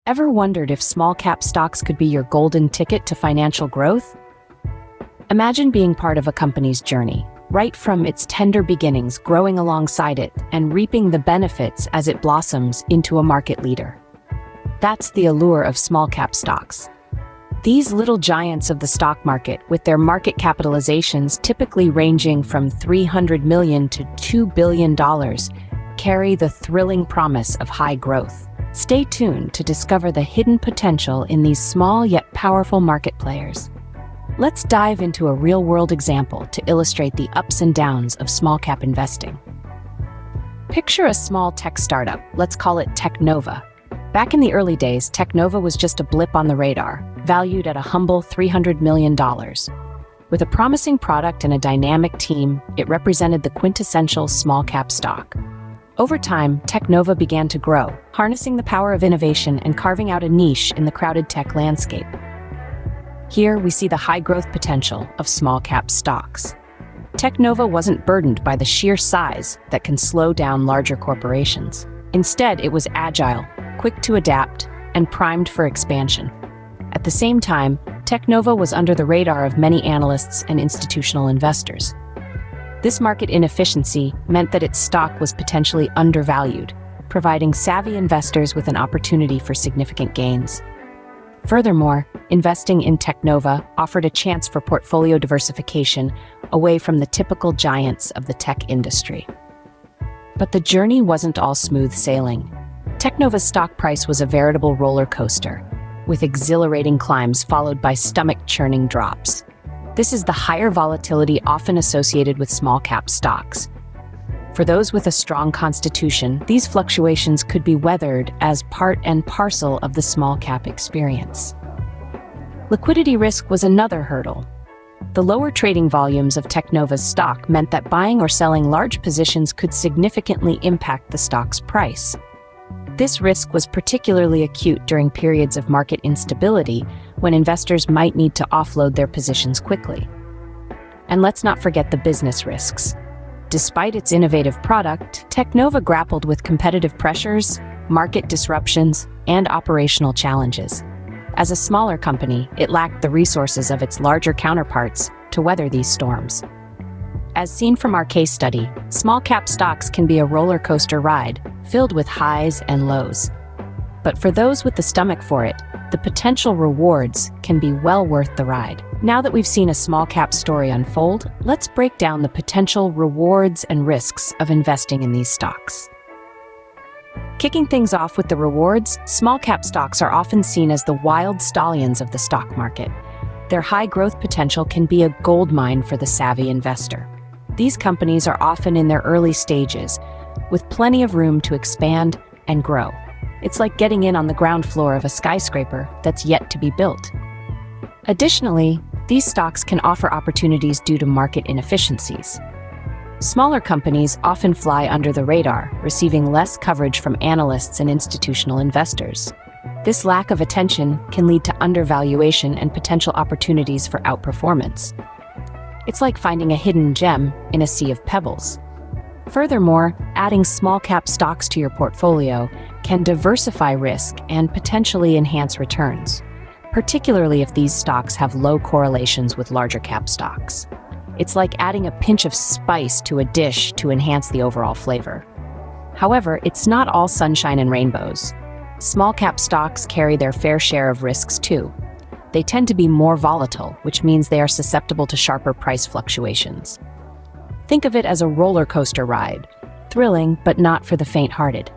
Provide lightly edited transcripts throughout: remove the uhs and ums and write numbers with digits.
Ever wondered if small-cap stocks could be your golden ticket to financial growth? Imagine being part of a company's journey, right from its tender beginnings, growing alongside it and reaping the benefits as it blossoms into a market leader. That's the allure of small-cap stocks. These little giants of the stock market, with their market capitalizations typically ranging from $300 million to $2 billion, carry the thrilling promise of high growth. Stay tuned to discover the hidden potential in these small yet powerful market players. Let's dive into a real-world example to illustrate the ups and downs of small-cap investing. Picture a small tech startup, let's call it Technova. Back in the early days, Technova was just a blip on the radar, valued at a humble $300 million. With a promising product and a dynamic team, it represented the quintessential small-cap stock. Over time, Technova began to grow, harnessing the power of innovation and carving out a niche in the crowded tech landscape. Here, we see the high-growth potential of small-cap stocks. Technova wasn't burdened by the sheer size that can slow down larger corporations. Instead, it was agile, quick to adapt, and primed for expansion. At the same time, Technova was under the radar of many analysts and institutional investors. This market inefficiency meant that its stock was potentially undervalued, providing savvy investors with an opportunity for significant gains. Furthermore, investing in Technova offered a chance for portfolio diversification away from the typical giants of the tech industry. But the journey wasn't all smooth sailing. Technova's stock price was a veritable roller coaster, with exhilarating climbs followed by stomach-churning drops. This is the higher volatility often associated with small-cap stocks. For those with a strong constitution, these fluctuations could be weathered as part and parcel of the small-cap experience. Liquidity risk was another hurdle. The lower trading volumes of Technova's stock meant that buying or selling large positions could significantly impact the stock's price. This risk was particularly acute during periods of market instability, when investors might need to offload their positions quickly. And let's not forget the business risks. Despite its innovative product, Technova grappled with competitive pressures, market disruptions, and operational challenges. As a smaller company, it lacked the resources of its larger counterparts to weather these storms. As seen from our case study, small-cap stocks can be a roller coaster ride, filled with highs and lows. But for those with the stomach for it, the potential rewards can be well worth the ride. Now that we've seen a small-cap story unfold, let's break down the potential rewards and risks of investing in these stocks. Kicking things off with the rewards, small-cap stocks are often seen as the wild stallions of the stock market. Their high growth potential can be a goldmine for the savvy investor. These companies are often in their early stages, with plenty of room to expand and grow. It's like getting in on the ground floor of a skyscraper that's yet to be built. Additionally, these stocks can offer opportunities due to market inefficiencies. Smaller companies often fly under the radar, receiving less coverage from analysts and institutional investors. This lack of attention can lead to undervaluation and potential opportunities for outperformance. It's like finding a hidden gem in a sea of pebbles. Furthermore, adding small-cap stocks to your portfolio can diversify risk and potentially enhance returns, particularly if these stocks have low correlations with larger-cap stocks. It's like adding a pinch of spice to a dish to enhance the overall flavor. However, it's not all sunshine and rainbows. Small-cap stocks carry their fair share of risks too. They tend to be more volatile, which means they are susceptible to sharper price fluctuations. Think of it as a roller coaster ride, thrilling but not for the faint-hearted.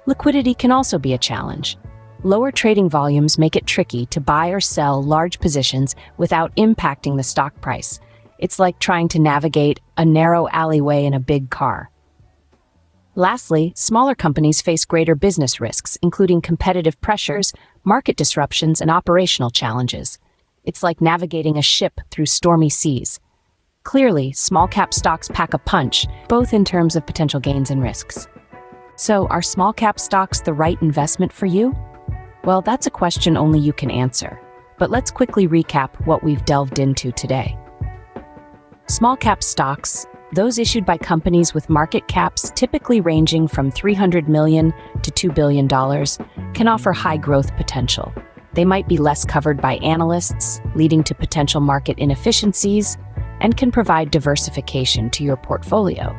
Liquidity can also be a challenge. Lower trading volumes make it tricky to buy or sell large positions without impacting the stock price. It's like trying to navigate a narrow alleyway in a big car. Lastly, smaller companies face greater business risks, including competitive pressures, market disruptions, and operational challenges. It's like navigating a ship through stormy seas. Clearly, small-cap stocks pack a punch, both in terms of potential gains and risks. So, are small-cap stocks the right investment for you? Well, that's a question only you can answer. But let's quickly recap what we've delved into today. Small-cap stocks Those issued by companies with market caps typically ranging from $300 million to $2 billion can offer high growth potential. They might be less covered by analysts, leading to potential market inefficiencies, and can provide diversification to your portfolio.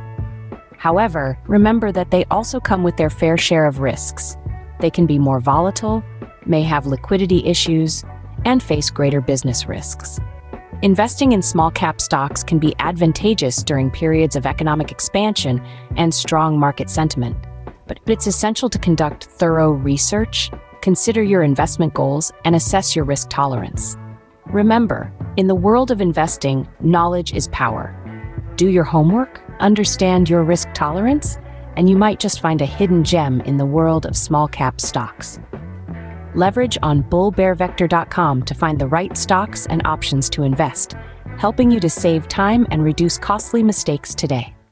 However, remember that they also come with their fair share of risks. They can be more volatile, may have liquidity issues, and face greater business risks. Investing in small-cap stocks can be advantageous during periods of economic expansion and strong market sentiment, but it's essential to conduct thorough research, consider your investment goals, and assess your risk tolerance. Remember, in the world of investing, knowledge is power. Do your homework, understand your risk tolerance, and you might just find a hidden gem in the world of small-cap stocks. Leverage on bullbearvector.com to find the right stocks and options to invest, helping you to save time and reduce costly mistakes today.